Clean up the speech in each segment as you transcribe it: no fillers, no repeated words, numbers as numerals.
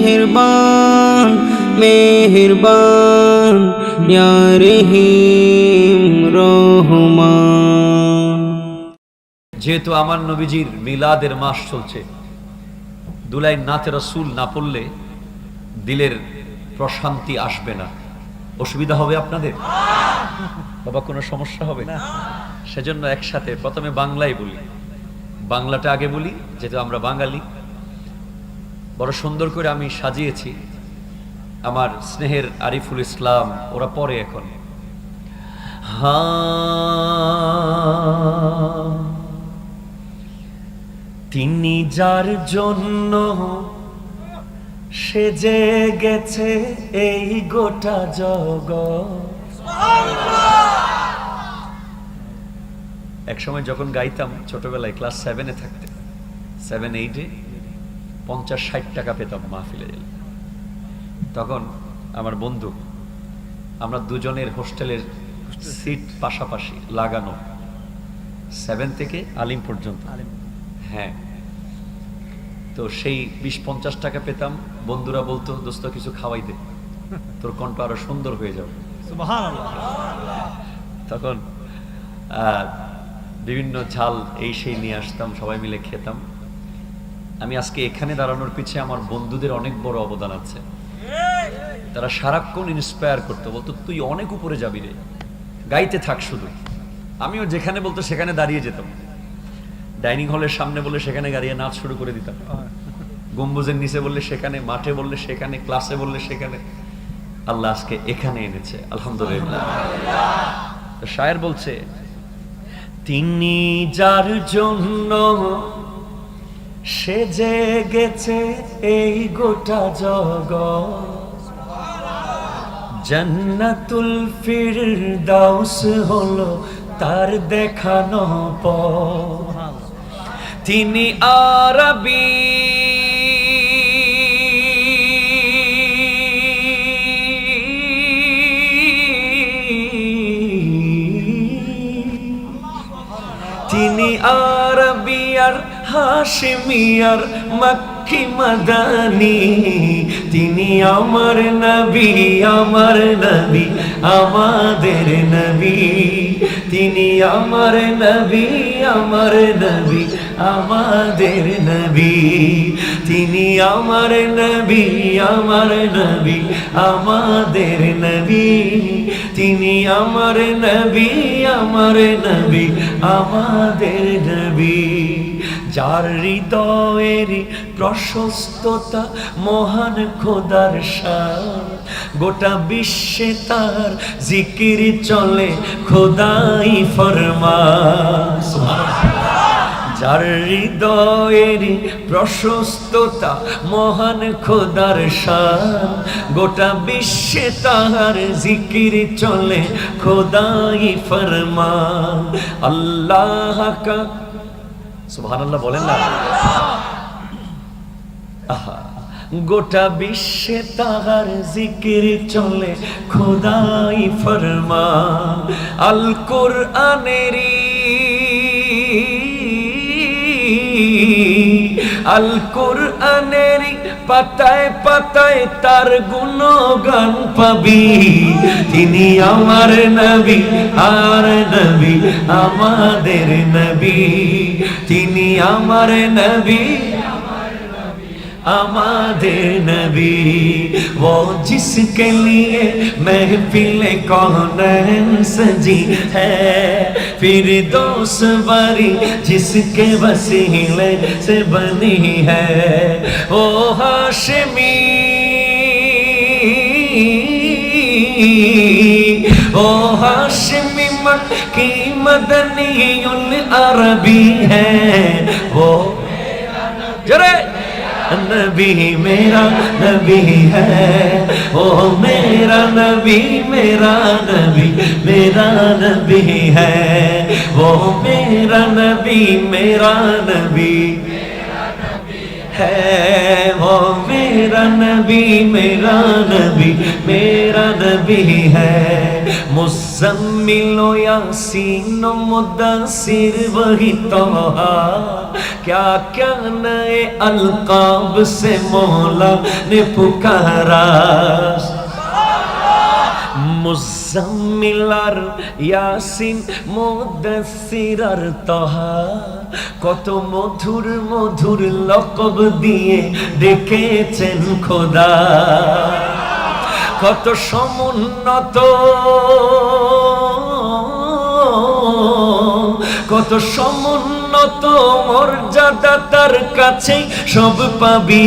মেহেরবান মেহেরবান ইয়া রহিম রহমান। যেহেতু আমার নবীজির মিলাদের মাস চলছে, দুলাই নাতে রাসূল না পড়লে দিলের প্রশান্তি আসবে না। অসুবিধা হবে আপনাদের? বাবা কোনো সমস্যা হবে না? সেজন্য একসাথে প্রথমে বাংলায় বলি, বাংলাটা আগে বলি, যেহেতু আমরা বাঙালি। বড় সুন্দর করে আমি সাজিয়েছি। আমার স্নেহের আরিফুল ইসলাম ওরা পরে এখন। তিনি যার জন্য সেজে গেছে এই গোটা জগৎ। এক সময় যখন গাইতাম ছোটবেলায় ক্লাস 7-এ থাকতে, 7-8-এ 50-60 টাকা পেতাম মাহফিলে গেলে। তখন আমার বন্ধু, আমরা দুজনের হোস্টেলের সিট পাশাপাশি লাগানো, 7 থেকে আলিম পর্যন্ত। হ্যাঁ, তো সেই 20-50 টাকা পেতাম। বন্ধুরা বলতো, দোস্ত কিছু খাওয়াই দে, তোর কণ্ঠ আরো সুন্দর হয়ে যাবে। তখন বিভিন্ন ঝাল এই সেই নিয়ে আসতাম, সবাই মিলে খেতাম। আমি আজকে এখানে দাঁড়ানোর পিছিয়ে আমার বন্ধুদের অনেক বড় অবদান আছে। তারা সারাক্ষণ ইন্সপায়ার করতো, বলতো তুই অনেক উপরে যাবি রে, গাইতে থাক শুধু। আমিও যেখানে বলতো সেখানে দাঁড়িয়ে যেতাম। ডাইনিং হলের সামনে বললে সেখানে দাঁড়িয়ে নাচ শুরু করে দিতাম, গম্বুজের নিচে বললে সেখানে, মাঠে বললে সেখানে, ক্লাসে বললে সেখানে। আল্লাহ আজকে এখানে এনেছে, আলহামদুলিল্লাহ। তো শায়ের বলছে, তিনি যার জন্য সেজে গেছে এই গোটা জগৎ, জান্নাতুল ফিরদাউস হলো তার দেখানো পথ। তিনি আরবি তিনি আরবিয়ার হাশিমিয়ার মক্কি মাদানী। তিনি আমার নবী, আমার নবী, আমাদের নবী। তিনি আমার নবী, আমার নবী, আমাদের নবী। তিনি আমার নবী, আমার নবী, আমাদের নবী। তিনি আমার নবী, আমার নবী, আমাদের নবী। যার হৃদয়ের প্রশস্ততা মহান খোদার শান, গোটা বিশ্বে তার জিকির চলে খোদাই ফরমান। যার হৃদয়ের প্রশস্ততা মহান খোদার শান, গোটা বিশ্বে তার জিকির চলে খোদাই ফরমান। আল্লাহ কা সুবহানাল্লাহ বলেন না। আহা, গোটা বিশ্বে তাহার জিকির চলে খোদাই ফরমান। আল কোরআনেরই আল কোরআনেরই পাতায় পাতায় তার গুণগান পাবি। তিনি আমার নবী, আর নবী, আমাদের নবী। তিনি আমার নবী, আমাদের নবী। वो जिसके लिए महफिल कौन सजी है, फिरदौस बारी जिसके वसीले से बनी है। ओ हाशमी, ओ हाशमी मक्की मदनी उल अरबी है। वो जरे नबी मेरा नबी है, ओ मेरा नबी, मेरा नबी, मेरा नबी है। वो मेरा नबी, मेरा नबी है, वो मेरा मेरा नबी है। मुज़म्मिल यासीन मुद्दसिर वही तोहा, क्या क्या नए अलकाब से मौला ने पुकारा। মুজাম্মিল আর ইয়াসিন মুদাসসির আর তাহা, কত মধুর মধুর লকব দিয়ে ডেকেছেন খোদা। কত সমুন্নত কত সমুন্নত মর্যাদা তার কাছে সব পাবি।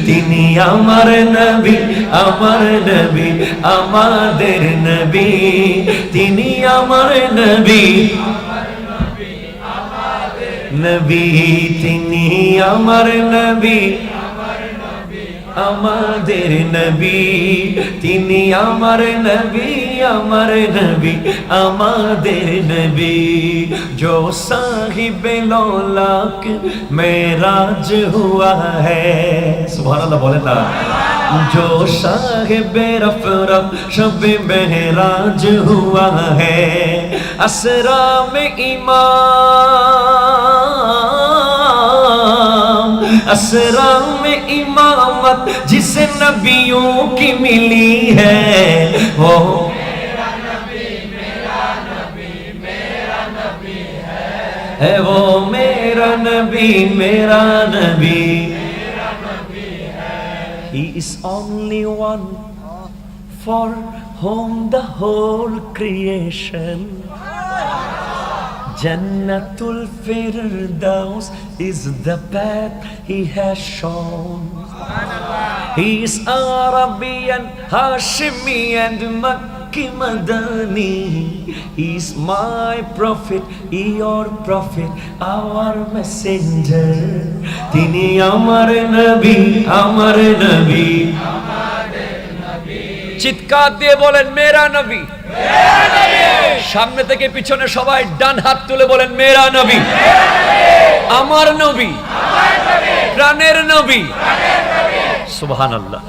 তিনি আমার নবী, আমার নবী, আমাদের নবী। তিনি আমার নবী, নবী। তিনি আমার নবী, আমাদের নবী। তিনি আমার নবী, আমার নবী, আমাদের নবী। जो साहिब लौलाक मेराज हुआ है, सुभान अल्लाह बोले ना। जो साहिब रफ़रफ़ शब मेराज हुआ है, असरा में इमाम, असरा में इमामत जिसे नबियों की मिली है, वो है वो मेरा नबी, मेरा नबी। He is only one for whom the whole creation, Jannatul Firdaus is the path he has shown. He is Arabian, Hashimi and Makki Madani. He is my prophet, your prophet, our messenger. Tini amar nabi, amar nabi, চিৎকার দিয়ে বলেন মেরা নবী। সামনে থেকে পিছনে সবাই ডান হাত তুলে বলেন মেরা নবী, আমার নবী, প্রাণের নবী। সুবহানাল্লাহ।